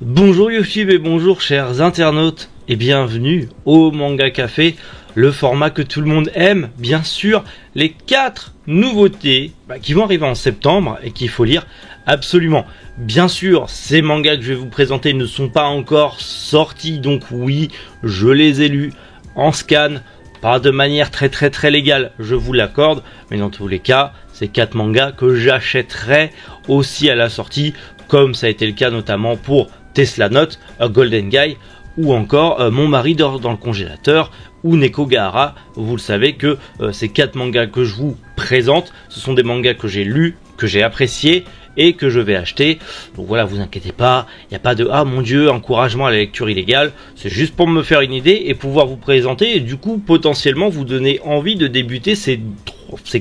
Bonjour YouTube et bonjour chers internautes et bienvenue au Manga Café, le format que tout le monde aime, bien sûr, les 4 nouveautés qui vont arriver en septembre et qu'il faut lire absolument. Bien sûr, ces mangas que je vais vous présenter ne sont pas encore sortis, donc oui, je les ai lus en scan, pas de manière très légale, je vous l'accorde, mais dans tous les cas, c'est 4 mangas que j'achèterai aussi à la sortie, comme ça a été le cas notamment pour Tesla Note, A Golden Guy, ou encore Mon mari dort dans le congélateur, ou Neko Gahara. Vous le savez que ces 4 mangas que je vous présente, ce sont des mangas que j'ai lus, que j'ai appréciés, et que je vais acheter. Donc voilà, vous inquiétez pas, il n'y a pas de ah mon dieu, encouragement à la lecture illégale, c'est juste pour me faire une idée et pouvoir vous présenter et du coup potentiellement vous donner envie de débuter ces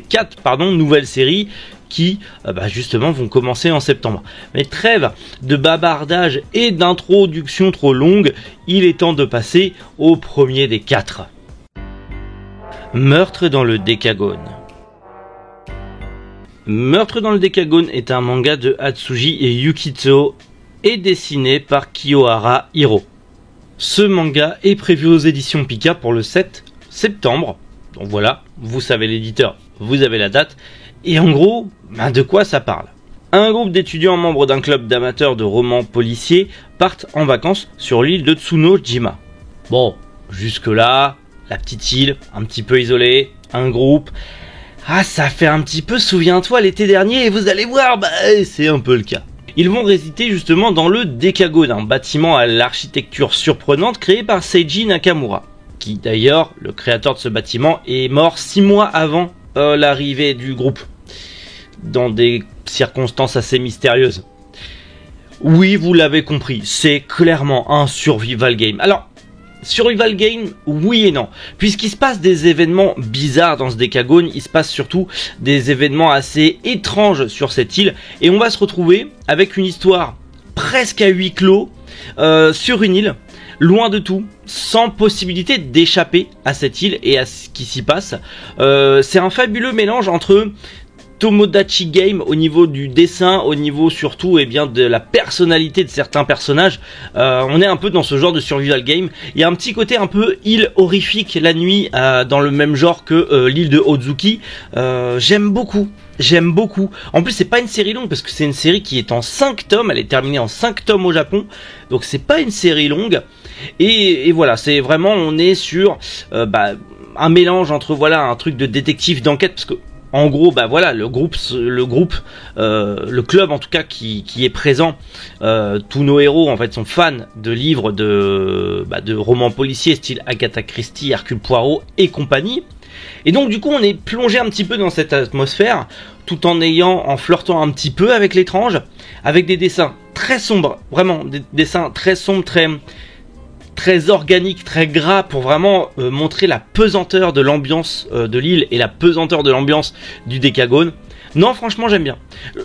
4 nouvelles séries qui justement vont commencer en septembre. Mais trêve de bavardage et d'introduction trop longue, il est temps de passer au premier des 4. Meurtre dans le Décagone. Meurtre dans le Décagone est un manga de Atsuji et Yukito et dessiné par Kiyohara Hiro. Ce manga est prévu aux éditions Pika pour le 7 septembre. Donc voilà, vous savez l'éditeur, vous avez la date. Et en gros, de quoi ça parle? Un groupe d'étudiants membres d'un club d'amateurs de romans policiers partent en vacances sur l'île de Tsunojima. Bon, jusque là, la petite île, un petit peu isolée, un groupe... Ah, ça fait un petit peu souviens-toi l'été dernier et vous allez voir, c'est un peu le cas. Ils vont résider justement dans le Décagone, un bâtiment à l'architecture surprenante créé par Seiji Nakamura, qui d'ailleurs, le créateur de ce bâtiment, est mort 6 mois avant l'arrivée du groupe, dans des circonstances assez mystérieuses. Oui, vous l'avez compris, c'est clairement un survival game. Alors, survival game, oui et non. Puisqu'il se passe des événements bizarres dans ce Décagone, il se passe surtout des événements assez étranges sur cette île. Et on va se retrouver avec une histoire presque à huis clos sur une île, loin de tout, sans possibilité d'échapper à cette île et à ce qui s'y passe. C'est un fabuleux mélange entre... Tomodachi Game au niveau du dessin, au niveau surtout de la personnalité de certains personnages. On est un peu dans ce genre de survival game. Il y a un petit côté un peu île horrifique la nuit dans le même genre que l'île de Ozuki. J'aime beaucoup. En plus c'est pas une série longue parce que c'est une série qui est en 5 tomes. Elle est terminée en 5 tomes au Japon. Donc c'est pas une série longue. Et voilà, c'est vraiment, on est sur un mélange entre un truc de détective d'enquête parce que en gros, le club en tout cas qui est présent, tous nos héros en fait sont fans de livres de romans policiers style Agatha Christie, Hercule Poirot et compagnie. Et donc du coup on est plongé un petit peu dans cette atmosphère, tout en flirtant un petit peu avec l'étrange, avec des dessins très sombres, vraiment des dessins très sombres, très organique, très gras pour vraiment montrer la pesanteur de l'ambiance de l'île et la pesanteur de l'ambiance du Décagone. Non, franchement, j'aime bien.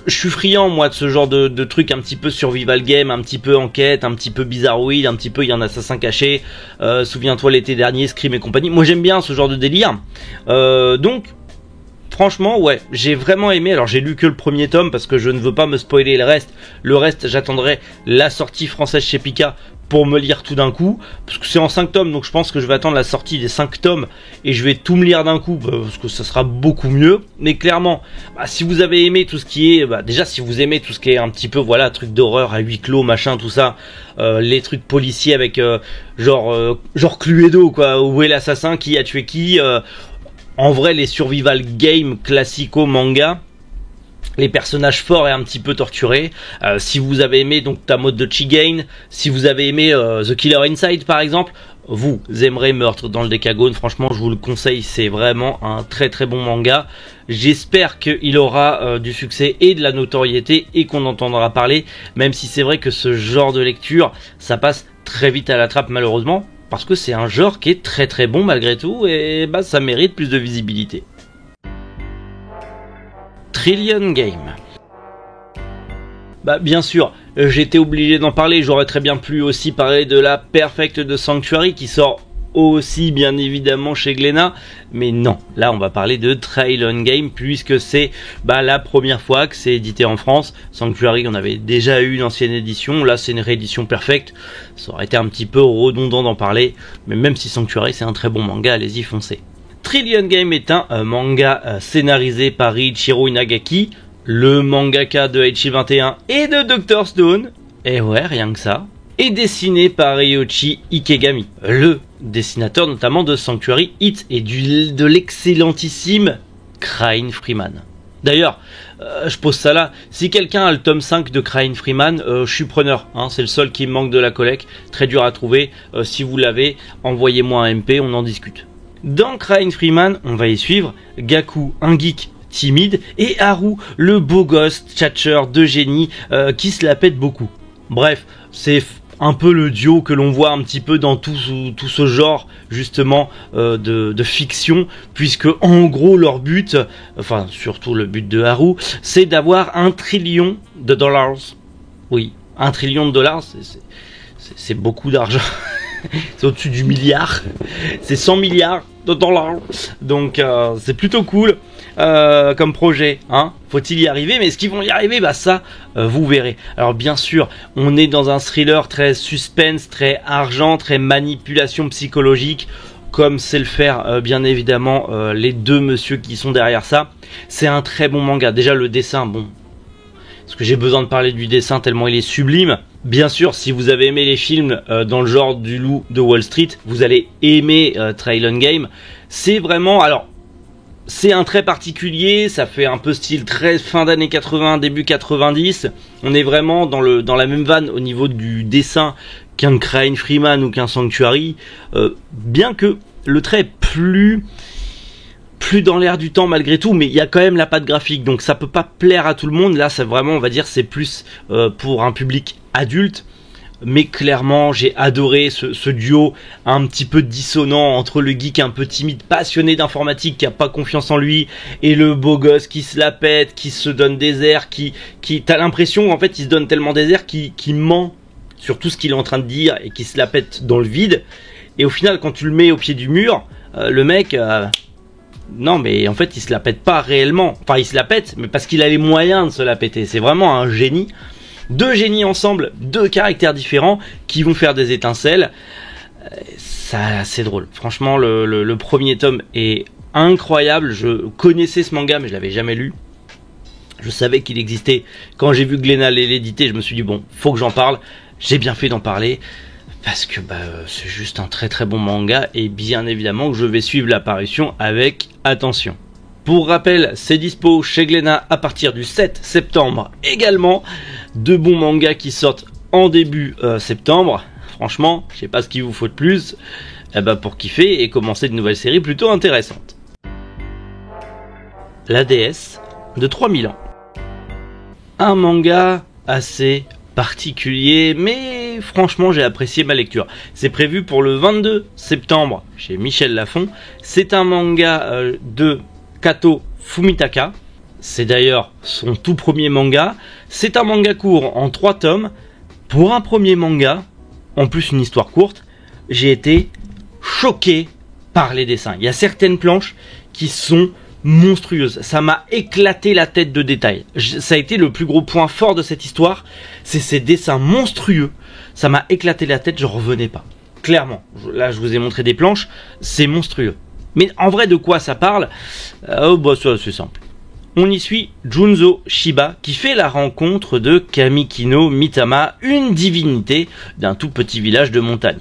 Je suis friand, moi, de ce genre de truc un petit peu survival game, un petit peu enquête, un petit peu bizarroïde, un petit peu il y a un assassin caché. Souviens-toi l'été dernier, Scream et compagnie. Moi, j'aime bien ce genre de délire. Donc... Franchement, ouais, j'ai vraiment aimé. Alors, j'ai lu que le premier tome parce que je ne veux pas me spoiler le reste. Le reste, j'attendrai la sortie française chez Pika pour me lire tout d'un coup. Parce que c'est en 5 tomes, donc je pense que je vais attendre la sortie des 5 tomes et je vais tout me lire d'un coup parce que ça sera beaucoup mieux. Mais clairement, si vous avez aimé tout ce qui est... déjà, si vous aimez tout ce qui est un petit peu, truc d'horreur à huis clos, machin, tout ça, les trucs policiers avec genre Cluedo, quoi. Où est l'assassin, qui a tué qui en vrai, les survival games classico manga, les personnages forts et un petit peu torturés. Si vous avez aimé donc Tomodachi Game, si vous avez aimé The Killer Inside par exemple, vous aimerez Meurtre dans le Décagone. Franchement, je vous le conseille, c'est vraiment un très bon manga. J'espère qu'il aura du succès et de la notoriété et qu'on entendra parler, même si c'est vrai que ce genre de lecture, ça passe très vite à la trappe malheureusement. Parce que c'est un genre qui est très bon malgré tout et ça mérite plus de visibilité. Trillion Game. Bien sûr, j'étais obligé d'en parler, j'aurais très bien pu aussi parler de la Perfect de Sanctuary qui sort aussi bien évidemment chez Glénat, mais non, là on va parler de Trail Game puisque c'est la première fois que c'est édité en France. Sanctuary, on avait déjà eu une ancienne édition, là c'est une réédition perfecte. Ça aurait été un petit peu redondant d'en parler, mais même si Sanctuary c'est un très bon manga, allez-y foncez. Trillion Game est un manga scénarisé par Ichiro Inagaki, le mangaka de Heichi 21 et de Dr. Stone, et ouais, rien que ça, et dessiné par Ryoichi Ikegami, le dessinateur notamment de Sanctuary, Hit et de l'excellentissime Crying Freeman. D'ailleurs, je pose ça là, si quelqu'un a le tome 5 de Crying Freeman, je suis preneur, c'est le seul qui me manque de la collecte, très dur à trouver, si vous l'avez, envoyez-moi un MP, on en discute. Dans Crying Freeman, on va y suivre Gaku, un geek timide, et Haru, le beau gosse tchatcheur de génie qui se la pète beaucoup. Bref, c'est un peu le duo que l'on voit un petit peu dans tout ce genre justement de fiction, puisque en gros leur but, enfin surtout le but de Haru, c'est d'avoir $1 trillion. Oui, $1 trillion, c'est beaucoup d'argent. C'est au-dessus du milliard, c'est 100 milliards de dollars, donc c'est plutôt cool comme projet, faut-il y arriver, mais est-ce qu'ils vont y arriver, ça vous verrez. Alors bien sûr, on est dans un thriller très suspense, très argent, très manipulation psychologique, comme c'est le faire bien évidemment les deux messieurs qui sont derrière ça. C'est un très bon manga, déjà le dessin, est-ce que j'ai besoin de parler du dessin tellement il est sublime. Bien sûr, si vous avez aimé les films dans le genre du loup de Wall Street, vous allez aimer Trail Game. C'est vraiment, c'est un trait particulier, ça fait un peu style très fin d'années 80, début 90. On est vraiment dans la même vanne au niveau du dessin qu'un Crying Freeman ou qu'un Sanctuary, bien que le trait est plus dans l'air du temps malgré tout, mais il y a quand même la patte graphique, donc ça peut pas plaire à tout le monde. Là c'est vraiment, on va dire, c'est plus pour un public adulte, mais clairement j'ai adoré ce duo un petit peu dissonant entre le geek un peu timide, passionné d'informatique, qui a pas confiance en lui, et le beau gosse qui se la pète, qui se donne des airs, qui t'as l'impression en fait il se donne tellement des airs qui ment sur tout ce qu'il est en train de dire et qui se la pète dans le vide, et au final quand tu le mets au pied du mur, le mec non, mais en fait il se la pète pas réellement, enfin il se la pète mais parce qu'il a les moyens de se la péter. C'est vraiment un génie, deux génies ensemble, deux caractères différents qui vont faire des étincelles. Ça, c'est drôle, franchement le premier tome est incroyable. Je connaissais ce manga mais je l'avais jamais lu, je savais qu'il existait quand j'ai vu Glénat l'éditer. Je me suis dit bon, faut que j'en parle, j'ai bien fait d'en parler, parce que c'est juste un très très bon manga, et bien évidemment que je vais suivre l'apparition avec attention. Pour rappel, c'est dispo chez Glénat à partir du 7 septembre également. De bons mangas qui sortent en début septembre. Franchement, je sais pas ce qu'il vous faut de plus pour kiffer et commencer de nouvelles séries plutôt intéressantes. La déesse de 3000 ans. Un manga assez particulier, mais franchement j'ai apprécié ma lecture. C'est prévu pour le 22 septembre chez Michel Lafon. C'est un manga de Kato Fumitaka. C'est d'ailleurs son tout premier manga. C'est un manga court en 3 tomes. Pour un premier manga, en plus une histoire courte, j'ai été choqué par les dessins. Il y a certaines planches qui sont monstrueuse, ça m'a éclaté la tête de détails. Ça a été le plus gros point fort de cette histoire, c'est ces dessins monstrueux. Ça m'a éclaté la tête, je revenais pas. Clairement, là je vous ai montré des planches, c'est monstrueux. Mais en vrai, de quoi ça parle? C'est simple. On y suit Junzo Shiba qui fait la rencontre de Kamikino Mitama, une divinité d'un tout petit village de montagne.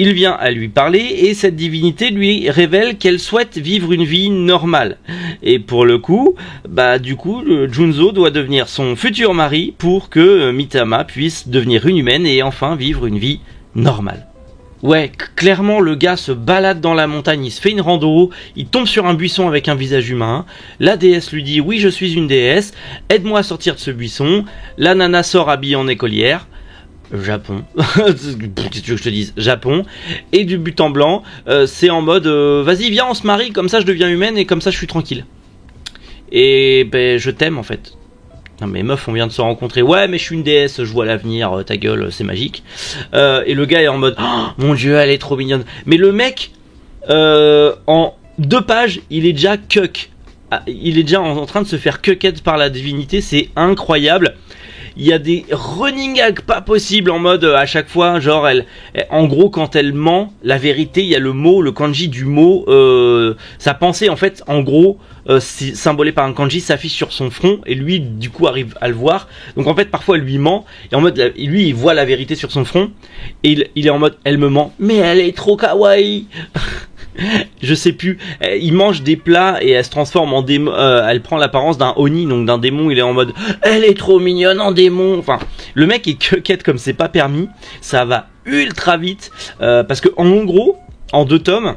Il vient à lui parler et cette divinité lui révèle qu'elle souhaite vivre une vie normale. Et pour le coup, Junzo doit devenir son futur mari pour que Mitama puisse devenir une humaine et enfin vivre une vie normale. Ouais, clairement le gars se balade dans la montagne, il se fait une rando, il tombe sur un buisson avec un visage humain, la déesse lui dit oui je suis une déesse, aide-moi à sortir de ce buisson, la nana sort habillée en écolière, Japon, qu'est-ce que tu veux que je te dise, Japon, et du but en blanc, c'est en mode vas-y viens on se marie, comme ça je deviens humaine et comme ça je suis tranquille. Et je t'aime en fait. Non mais meuf, on vient de se rencontrer. Ouais, mais je suis une déesse, je vois l'avenir, ta gueule, c'est magique. Et le gars est en mode, oh, mon dieu, elle est trop mignonne. Mais le mec, en 2 pages, il est déjà cuck. Il est déjà en train de se faire cuckette par la divinité, c'est incroyable. Il y a des running gags pas possibles en mode à chaque fois, genre en gros quand elle ment, la vérité, il y a le mot, le kanji du mot, sa pensée en fait, en gros, symbolée par un kanji, s'affiche sur son front et lui du coup arrive à le voir. Donc en fait parfois elle lui ment et en mode lui il voit la vérité sur son front et il est en mode elle me ment, mais elle est trop kawaii. Je sais plus, il mange des plats et elle se transforme en démon, elle prend l'apparence d'un oni, donc d'un démon, il est en mode elle est trop mignonne en démon. Enfin, le mec est cuequette comme c'est pas permis, ça va ultra vite, parce que en gros, en 2 tomes,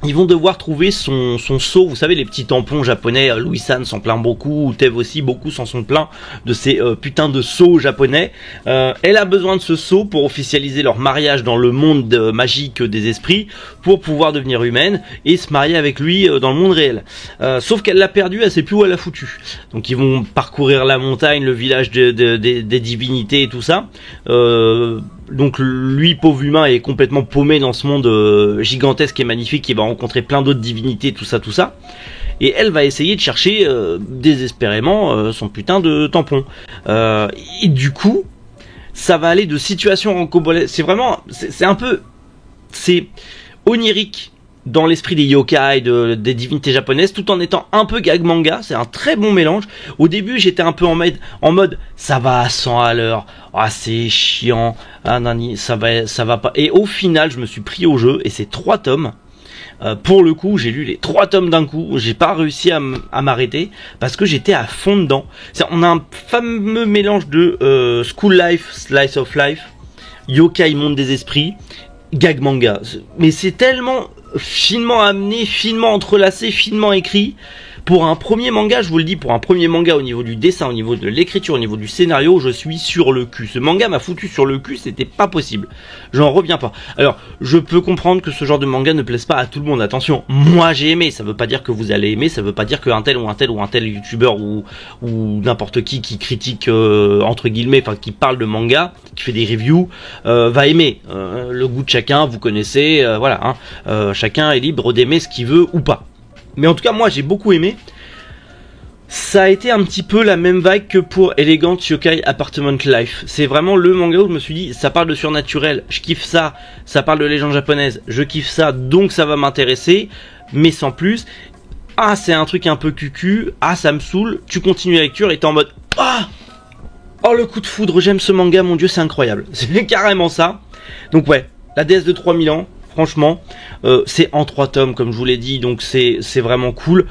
ils vont devoir trouver son seau, vous savez les petits tampons japonais, Louis-san s'en plaint beaucoup, ou Tev aussi, beaucoup s'en sont plaints de ces putains de seaux japonais. Elle a besoin de ce seau pour officialiser leur mariage dans le monde magique des esprits, pour pouvoir devenir humaine et se marier avec lui dans le monde réel. Sauf qu'elle l'a perdu, elle sait plus où elle l'a foutu. Donc ils vont parcourir la montagne, le village des divinités et tout ça. Donc lui, pauvre humain, est complètement paumé dans ce monde gigantesque et magnifique. Il va rencontrer plein d'autres divinités, tout ça. Et elle va essayer de chercher désespérément son putain de tampon. Et du coup, ça va aller de situation rocambolesque. C'est vraiment, c'est un peu, c'est onirique dans l'esprit des yokai, des divinités japonaises, tout en étant un peu gag manga. C'est un très bon mélange. Au début, j'étais un peu en mode ça va à 100 à l'heure. Ah, c'est chiant. Ah, nani, ça va pas. Et au final, je me suis pris au jeu et c'est 3 tomes. Pour le coup, j'ai lu les 3 tomes d'un coup. J'ai pas réussi à m'arrêter parce que j'étais à fond dedans. On a un fameux mélange de school life, slice of life, yokai monde des esprits, gag manga. Mais c'est tellement finement amené, finement entrelacé, finement écrit. Pour un premier manga, je vous le dis, pour un premier manga au niveau du dessin, au niveau de l'écriture, au niveau du scénario, je suis sur le cul. Ce manga m'a foutu sur le cul, c'était pas possible. J'en reviens pas. Alors, je peux comprendre que ce genre de manga ne plaise pas à tout le monde. Attention, moi j'ai aimé, ça veut pas dire que vous allez aimer, ça veut pas dire qu'un tel ou un tel youtubeur ou n'importe qui critique, entre guillemets, enfin qui parle de manga, qui fait des reviews, va aimer. Le goût de chacun, vous connaissez, voilà. Chacun est libre d'aimer ce qu'il veut ou pas. Mais en tout cas, moi, j'ai beaucoup aimé. Ça a été un petit peu la même vague que pour Elegant Yokai Apartment Life. C'est vraiment le manga où je me suis dit, ça parle de surnaturel, je kiffe ça. Ça parle de légende japonaise, je kiffe ça, donc ça va m'intéresser. Mais sans plus. Ah, c'est un truc un peu cucu. Ah, ça me saoule. Tu continues la lecture et t'es en mode, ah, oh, le coup de foudre, j'aime ce manga, mon dieu, c'est incroyable. C'est carrément ça. Donc ouais, la déesse de 3000 ans. Franchement, c'est en 3 tomes comme je vous l'ai dit, donc c'est vraiment cool.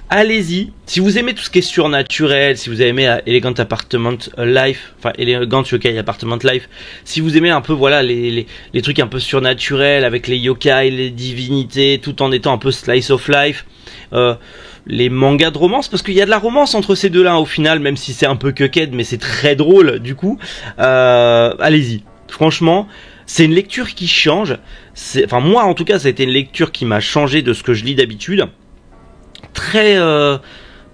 Allez-y, si vous aimez tout ce qui est surnaturel, si vous aimez Elegant Apartment Life, enfin Elegant Yokai Apartment Life, si vous aimez un peu voilà les trucs un peu surnaturels avec les yokai, les divinités, tout en étant un peu slice of life, les mangas de romance, parce qu'il y a de la romance entre ces deux-là au final, même si c'est un peu cucked, mais c'est très drôle du coup. Allez-y, franchement. C'est une lecture qui change. Enfin, moi, en tout cas, ça a été une lecture qui m'a changé de ce que je lis d'habitude. Très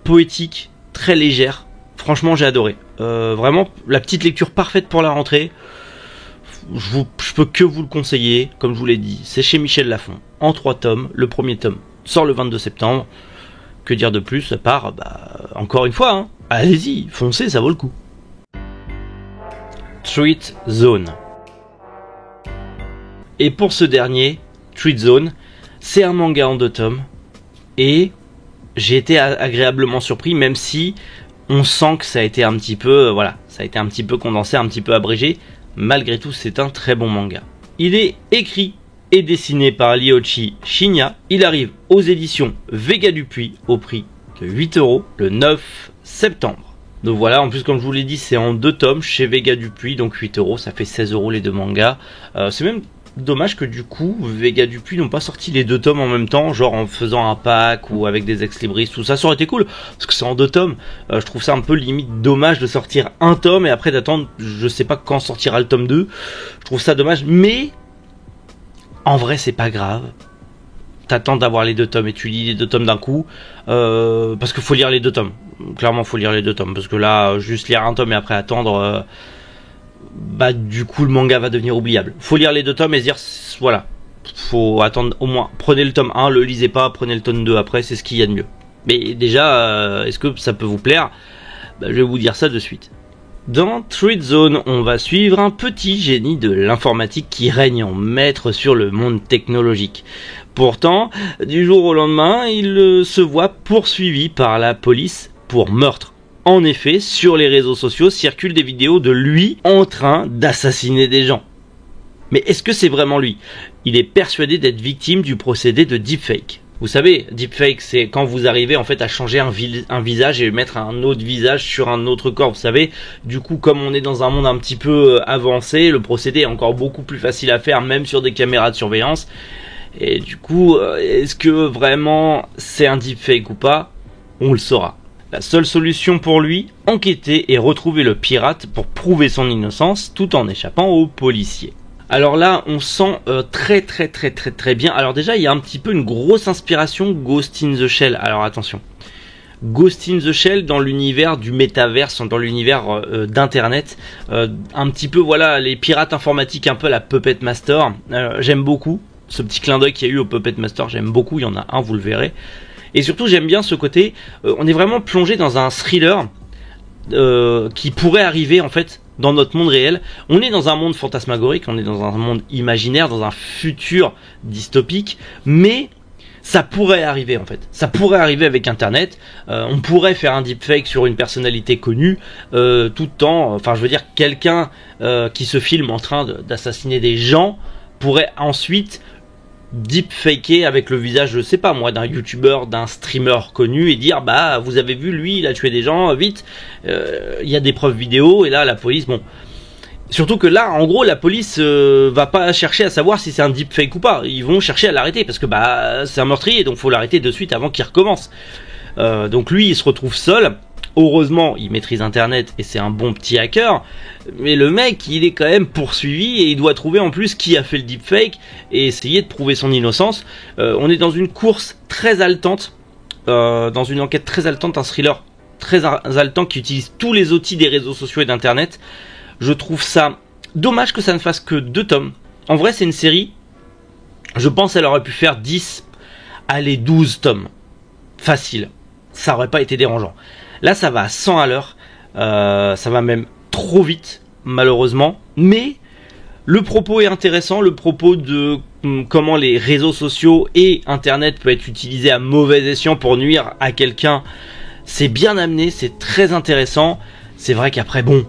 poétique, très légère. Franchement, j'ai adoré. Vraiment, la petite lecture parfaite pour la rentrée. Je peux que vous le conseiller. Comme je vous l'ai dit, c'est chez Michel Lafon. En 3 tomes. Le premier tome sort le 22 septembre. Que dire de plus à part, encore une fois, hein, allez-y, foncez, ça vaut le coup. Treat Zone. Et pour ce dernier, Treat Zone, c'est un manga en 2 tomes. Et j'ai été agréablement surpris, même si on sent que ça a été un petit peu, ça a été un petit peu condensé, un petit peu abrégé. Malgré tout, c'est un très bon manga. Il est écrit et dessiné par Ryoichi Shinya. Il arrive aux éditions Vega Dupuis au prix de 8€ le 9 septembre. Donc voilà, en plus comme je vous l'ai dit, c'est en 2 tomes chez Vega Dupuis, donc 8€, ça fait 16€ les 2 mangas. C'est même dommage que du coup Vega Dupuis n'ont pas sorti les 2 tomes en même temps, genre en faisant un pack ou avec des ex-libris, tout ça, ça aurait été cool parce que c'est en 2 tomes. Je trouve ça un peu limite dommage de sortir un tome et après d'attendre, je sais pas quand sortira le tome 2. Je trouve ça dommage, mais en vrai c'est pas grave. T'attends d'avoir les 2 tomes et tu lis les 2 tomes d'un coup, parce qu'il faut lire les 2 tomes. Clairement, faut lire les 2 tomes, parce que là, juste lire un tome et après attendre, du coup, le manga va devenir oubliable. Faut lire les 2 tomes et se dire, voilà, faut attendre au moins. Prenez le tome 1, le lisez pas, prenez le tome 2 après, c'est ce qu'il y a de mieux. Mais déjà, est-ce que ça peut vous plaire? Je vais vous dire ça de suite. Dans Treat Zone, on va suivre un petit génie de l'informatique qui règne en maître sur le monde technologique. Pourtant, du jour au lendemain, il se voit poursuivi par la police pour meurtre. En effet, sur les réseaux sociaux circulent des vidéos de lui en train d'assassiner des gens. Mais est-ce que c'est vraiment lui? Il est persuadé d'être victime du procédé de deepfake. Vous savez, deepfake, c'est quand vous arrivez en fait à changer un visage et mettre un autre visage sur un autre corps. Vous savez, du coup, comme on est dans un monde un petit peu avancé, le procédé est encore beaucoup plus facile à faire, même sur des caméras de surveillance. Et du coup, est-ce que vraiment c'est un deepfake ou pas? On le saura. La seule solution pour lui, enquêter et retrouver le pirate pour prouver son innocence tout en échappant aux policiers. Alors là, on sent très bien. Alors déjà, il y a un petit peu une grosse inspiration Ghost in the Shell. Alors attention, Ghost in the Shell dans l'univers du métaverse, dans l'univers d'internet, un petit peu voilà les pirates informatiques, un peu la Puppet Master. J'aime beaucoup ce petit clin d'œil qu'il y a eu au Puppet Master. J'aime beaucoup. Il y en a un, vous le verrez. Et surtout, j'aime bien ce côté. On est vraiment plongé dans un thriller qui pourrait arriver en fait dans notre monde réel. On est dans un monde fantasmagorique, on est dans un monde imaginaire, dans un futur dystopique, mais ça pourrait arriver en fait. Ça pourrait arriver avec Internet. On pourrait faire un deepfake sur une personnalité connue, tout en, enfin je veux dire, quelqu'un qui se filme en train d'assassiner des gens pourrait ensuite deepfaker avec le visage, je sais pas moi, d'un youtubeur, d'un streamer connu et dire bah vous avez vu lui il a tué des gens, vite il y a des preuves vidéo. Et là la police, bon, surtout que là en gros la police va pas chercher à savoir si c'est un deepfake ou pas, ils vont chercher à l'arrêter parce que bah c'est un meurtrier, donc faut l'arrêter de suite avant qu'il recommence. Donc lui il se retrouve seul. Heureusement, il maîtrise Internet et c'est un bon petit hacker, mais le mec, il est quand même poursuivi et il doit trouver en plus qui a fait le deepfake et essayer de prouver son innocence. On est dans une course très haletante, dans une enquête très haletante, un thriller très haletant qui utilise tous les outils des réseaux sociaux et d'Internet. Je trouve ça dommage que ça ne fasse que 2 tomes. En vrai, c'est une série, je pense qu'elle aurait pu faire 10, allez 12 tomes. Facile, ça aurait pas été dérangeant. Là, ça va à 100 à l'heure, ça va même trop vite, malheureusement. Mais le propos est intéressant, le propos de comment les réseaux sociaux et Internet peuvent être utilisés à mauvais escient pour nuire à quelqu'un, c'est bien amené, c'est très intéressant. C'est vrai qu'après, bon,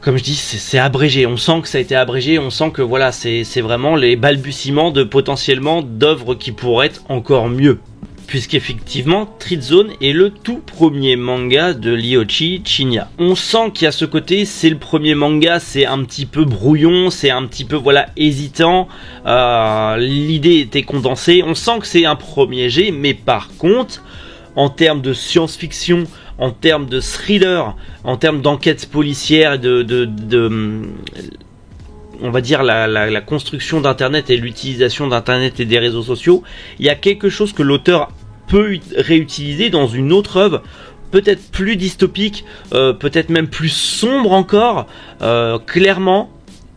comme je dis, c'est abrégé. On sent que ça a été abrégé, on sent que voilà, c'est vraiment les balbutiements de potentiellement d'œuvres qui pourraient être encore mieux. Puisqu'effectivement, Treat Zone est le tout premier manga de Ryoichi Chinya. On sent qu'il y a ce côté, c'est le premier manga, c'est un petit peu brouillon, c'est un petit peu voilà hésitant, l'idée était condensée, on sent que c'est un premier jet, mais par contre, en termes de science-fiction, en termes de thriller, en termes d'enquête policière, on va dire la construction d'Internet et l'utilisation d'Internet et des réseaux sociaux, il y a quelque chose que l'auteur peut réutiliser dans une autre œuvre, peut-être plus dystopique, peut-être même plus sombre encore. Clairement,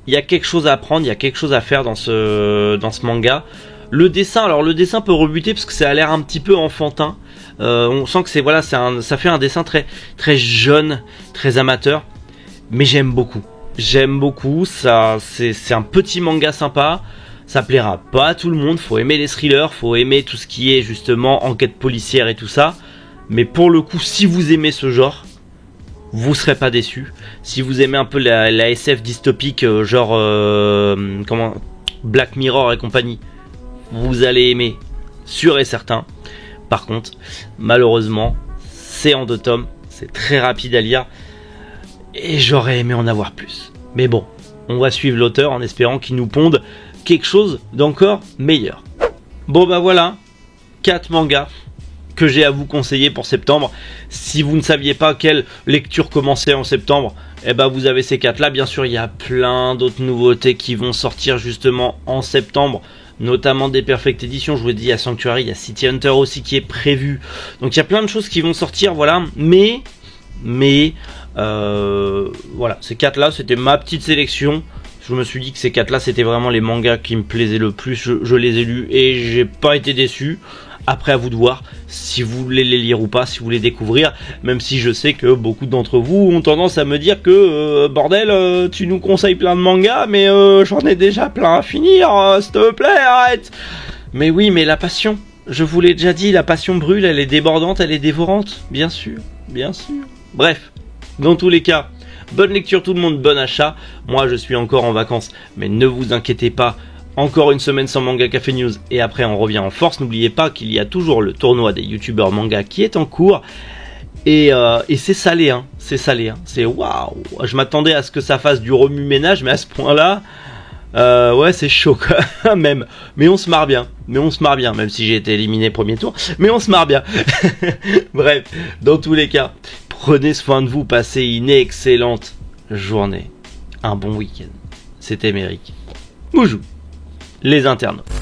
il y a quelque chose à apprendre, il y a quelque chose à faire dans ce manga. Le dessin, alors le dessin peut rebuter parce que ça a l'air un petit peu enfantin. On sent que c'est voilà, ça fait un dessin très très jeune, très amateur, mais j'aime beaucoup. J'aime beaucoup, ça, c'est un petit manga sympa, ça plaira pas à tout le monde, faut aimer les thrillers, faut aimer tout ce qui est justement enquête policière et tout ça, mais pour le coup, si vous aimez ce genre, vous serez pas déçus. Si vous aimez un peu la SF dystopique, genre Black Mirror et compagnie, vous allez aimer, sûr et certain. Par contre, malheureusement, c'est en 2 tomes, c'est très rapide à lire, et j'aurais aimé en avoir plus. Mais bon, on va suivre l'auteur en espérant qu'il nous ponde quelque chose d'encore meilleur. Bon bah voilà, 4 mangas que j'ai à vous conseiller pour septembre. Si vous ne saviez pas quelle lecture commencer en septembre, eh ben vous avez ces 4 là. Bien sûr, il y a plein d'autres nouveautés qui vont sortir justement en septembre, notamment des Perfect Edition. Je vous l'ai dit, il y a Sanctuary, il y a City Hunter aussi qui est prévu. Donc il y a plein de choses qui vont sortir, voilà. Mais voilà, ces 4 là, c'était ma petite sélection. Je me suis dit que ces 4 là, c'était vraiment les mangas qui me plaisaient le plus. Je les ai lus et j'ai pas été déçu. Après, à vous de voir si vous voulez les lire ou pas, si vous voulez découvrir, même si je sais que beaucoup d'entre vous ont tendance à me dire que bordel, tu nous conseilles plein de mangas, mais j'en ai déjà plein à finir, s'il te plaît, arrête. Mais oui, mais la passion, je vous l'ai déjà dit, la passion brûle, elle est débordante, elle est dévorante, bien sûr, bien sûr. Bref, dans tous les cas, bonne lecture tout le monde, bon achat. Moi, je suis encore en vacances, mais ne vous inquiétez pas. Encore une semaine sans Manga Café News et après on revient en force. N'oubliez pas qu'il y a toujours le tournoi des youtubeurs manga qui est en cours. Et c'est salé, hein. C'est salé, hein. C'est waouh. Je m'attendais à ce que ça fasse du remue-ménage, mais à ce point-là, ouais, c'est chaud quand même. Mais on se marre bien. Même si j'ai été éliminé premier tour. Mais on se marre bien. Bref, dans tous les cas, prenez soin de vous. Passez une excellente journée. Un bon week-end. C'était Méric. Bonjour. Les internautes.